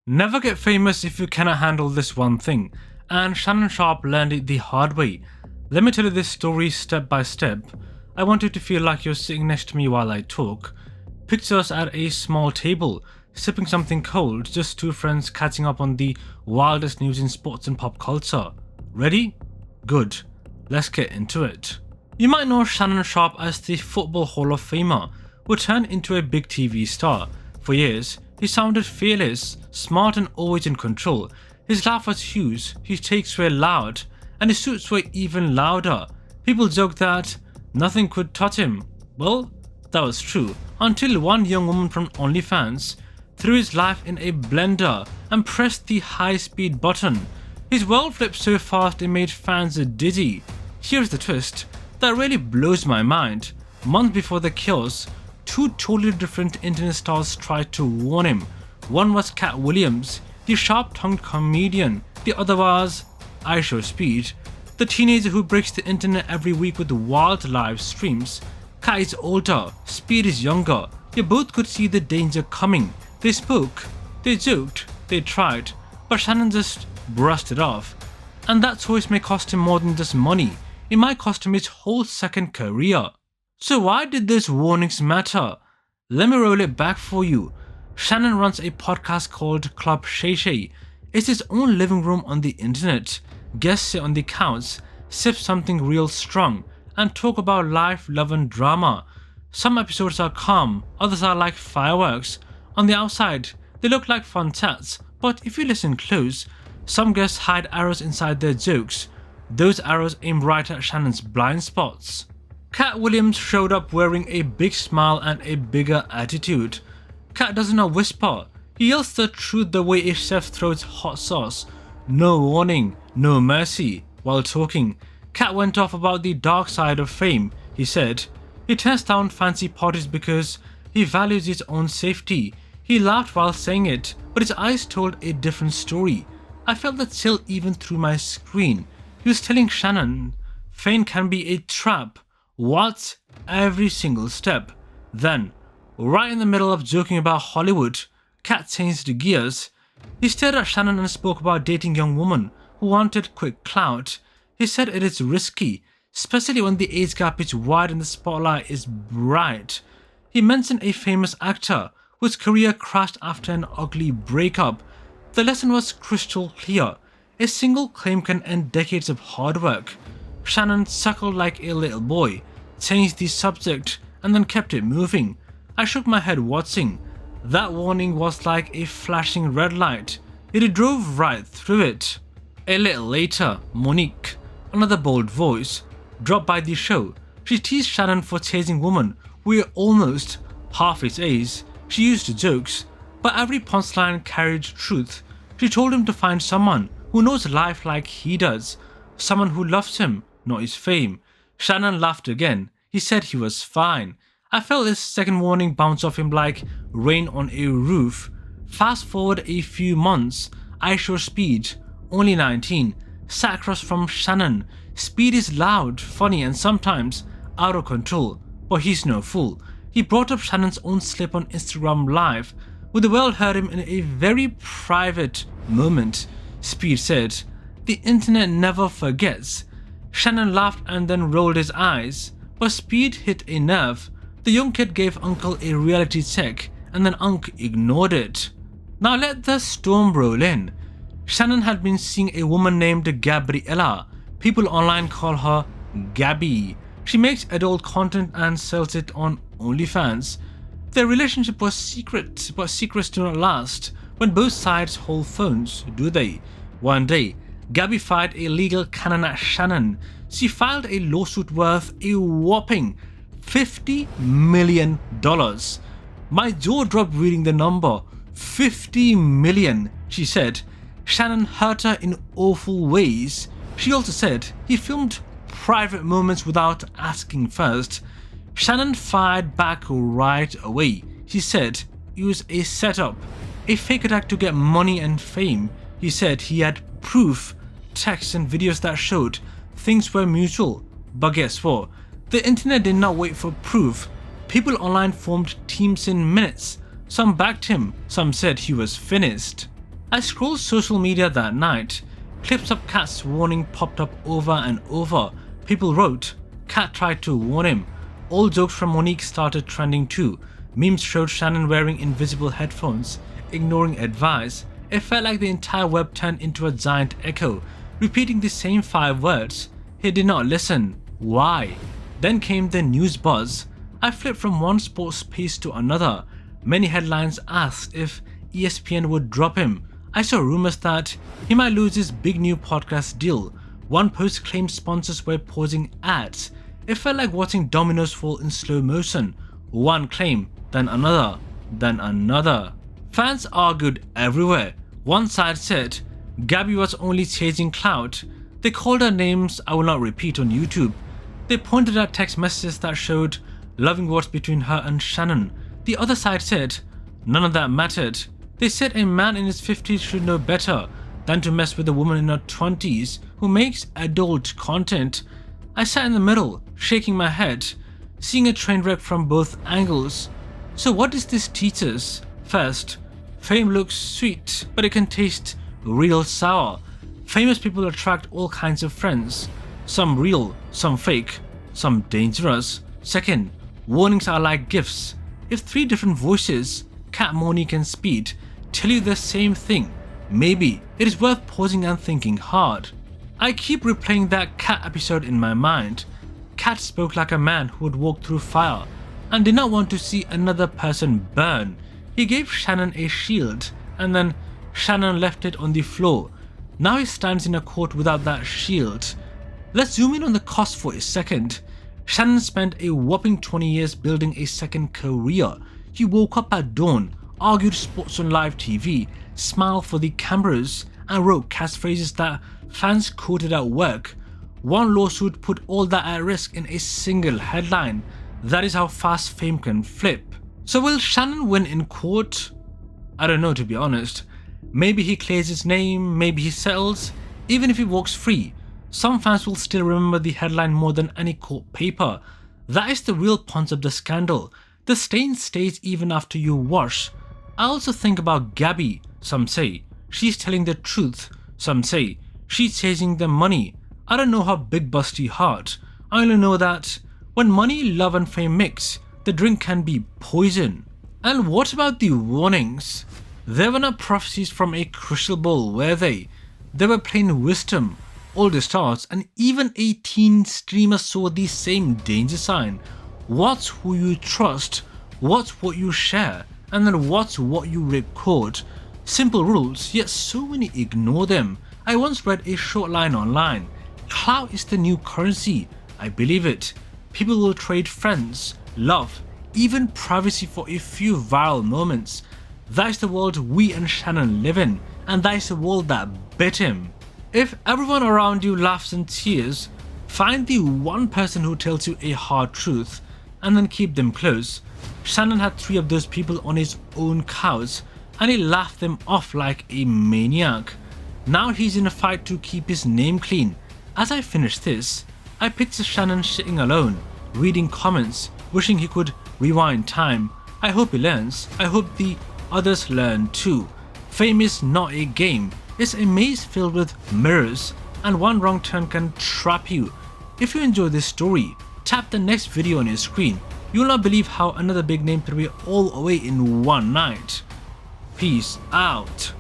Never get famous if you cannot handle this one thing, and Shannon Sharpe learned it the hard way. Let me tell you this story step by step. I want you to feel like you're sitting next to me while I talk. Picture us at a small table, sipping something cold, just two friends catching up on the wildest news in sports and pop culture. Ready? Good. Let's get into it. You might know Shannon Sharpe as the Football Hall of Famer, who turned into a big TV star. For years, he sounded fearless, smart and always in control. His laugh was huge, his takes were loud, and his suits were even louder. People joked that nothing could touch him. Well, that was true, until one young woman from OnlyFans threw his life in a blender and pressed the high-speed button. His world flipped so fast it made fans dizzy. Here's the twist that really blows my mind. Months before the chaos, two totally different internet stars tried to warn him. One was Katt Williams, the sharp-tongued comedian. The other was IShowSpeed, the teenager who breaks the internet every week with wild live streams. Katt is older, Speed is younger. They both could see the danger coming. They spoke, they joked, they tried, but Shannon just brushed it off. And that choice may cost him more than just money. It might cost him his whole second career. So why did these warnings matter? Let me roll it back for you. Shannon runs a podcast called Club Shay Shay. It's his own living room on the internet. Guests sit on the couch, sip something real strong, and talk about life, love and drama. Some episodes are calm, others are like fireworks. On the outside, they look like fun chats, but if you listen close, some guests hide arrows inside their jokes. Those arrows aim right at Shannon's blind spots. Katt Williams showed up wearing a big smile and a bigger attitude. Katt doesn't whisper, he yells the truth the way a chef throws hot sauce. No warning, no mercy. While talking, Katt went off about the dark side of fame. He said he turns down fancy parties because he values his own safety. He laughed while saying it, but his eyes told a different story. I felt the chill even through my screen. He was telling Shannon, fame can be a trap. Watch every single step. Then, right in the middle of joking about Hollywood, Katt changed gears. He stared at Shannon and spoke about dating young women who wanted quick clout. He said it is risky, especially when the age gap is wide and the spotlight is bright. He mentioned a famous actor whose career crashed after an ugly breakup. The lesson was crystal clear. A single claim can end decades of hard work. Shannon chuckled like a little boy, changed the subject, and then kept it moving. I shook my head watching. That warning was like a flashing red light. It drove right through it. A little later, Monique, another bold voice, dropped by the show. She teased Shannon for chasing women who were almost half his age. She used jokes, but every punchline carried truth. She told him to find someone who knows life like he does, someone who loves him, not his fame. Shannon laughed again. He said he was fine. I felt his second warning bounce off him like rain on a roof. Fast forward a few months, IShowSpeed, only 19, sat across from Shannon. Speed is loud, funny and sometimes out of control, but he's no fool. He brought up Shannon's own slip on Instagram Live, where the world heard him in a very private moment. Speed said, "The internet never forgets." Shannon laughed and then rolled his eyes, but Speed hit a nerve. The young kid gave Uncle a reality check and then Unc ignored it. Now let the storm roll in. Shannon had been seeing a woman named Gabriella. People online call her Gabby. She makes adult content and sells it on OnlyFans. Their relationship was secret, but secrets do not last when both sides hold phones, do they? One day, Gabby fired a legal cannon at Shannon. She filed a lawsuit worth a whopping $50 million. My jaw dropped reading the number. 50 million, she said. Shannon hurt her in awful ways. She also said he filmed private moments without asking first. Shannon fired back right away. He said it was a setup, a fake attack to get money and fame. He said he had proof, texts and videos that showed things were mutual. But guess what? The internet did not wait for proof. People online formed teams in minutes. Some backed him, some said he was finished. I scrolled social media that night. Clips of Katt's warning popped up over and over. People wrote, Katt tried to warn him. Old jokes from Monique started trending too. Memes showed Shannon wearing invisible headphones, ignoring advice. It felt like the entire web turned into a giant echo, repeating the same 5 words. He did not listen. Why? Then came the news buzz. I flipped from one sports piece to another. Many headlines asked if ESPN would drop him. I saw rumors that he might lose his big new podcast deal. One post claimed sponsors were pausing ads. It felt like watching dominoes fall in slow motion. One claim, then another, then another. Fans argued everywhere. One side said Gabby was only chasing clout. They called her names I will not repeat on YouTube. They pointed at text messages that showed loving words between her and Shannon. The other side said none of that mattered. They said a man in his 50s should know better than to mess with a woman in her 20s who makes adult content. I sat in the middle, shaking my head, seeing a train wreck from both angles. So what does this teach us? First, fame looks sweet, but it can taste real sour. Famous people attract all kinds of friends. Some real, some fake, some dangerous. Second, warnings are like gifts. If 3 different voices, Katt, Monique and Speed, tell you the same thing, maybe it is worth pausing and thinking hard. I keep replaying that Katt episode in my mind. Katt spoke like a man who would walk through fire and did not want to see another person burn. He gave Shannon a shield and then Shannon left it on the floor. Now he stands in a court without that shield. Let's zoom in on the cost for a second. Shannon spent a whopping 20 years building a second career. He woke up at dawn, argued sports on live TV, smiled for the cameras, and wrote catchphrases that fans quoted at work. One lawsuit put all that at risk in a single headline. That is how fast fame can flip. So will Shannon win in court? I don't know, to be honest. Maybe he clears his name, maybe he settles. Even if he walks free, some fans will still remember the headline more than any court paper. That is the real punch of the scandal. The stain stays even after you wash. I also think about Gabby. Some say she's telling the truth. Some say she's chasing the money. I don't know her big busty heart. I only know that when money, love and fame mix, the drink can be poison. And what about the warnings? They were not prophecies from a crystal ball, were they? They were plain wisdom. All the stars and even a teen streamer saw the same danger sign. What's who you trust? What's what you share? And then what's what you record? Simple rules, yet so many ignore them. I once read a short line online. Clout is the new currency. I believe it. People will trade friends, love, even privacy for a few viral moments. That is the world we and Shannon live in, and that is the world that bit him. If everyone around you laughs and cheers, find the one person who tells you a hard truth and then keep them close. Shannon had 3 of those people on his own couch and he laughed them off like a maniac. Now he's in a fight to keep his name clean. As I finish this, I picture Shannon sitting alone, reading comments, wishing he could rewind time. I hope he learns. I hope the others learn too. Fame is not a game. It's a maze filled with mirrors, and one wrong turn can trap you. If you enjoy this story, tap the next video on your screen. You will not believe how another big name threw it all away in one night. Peace out.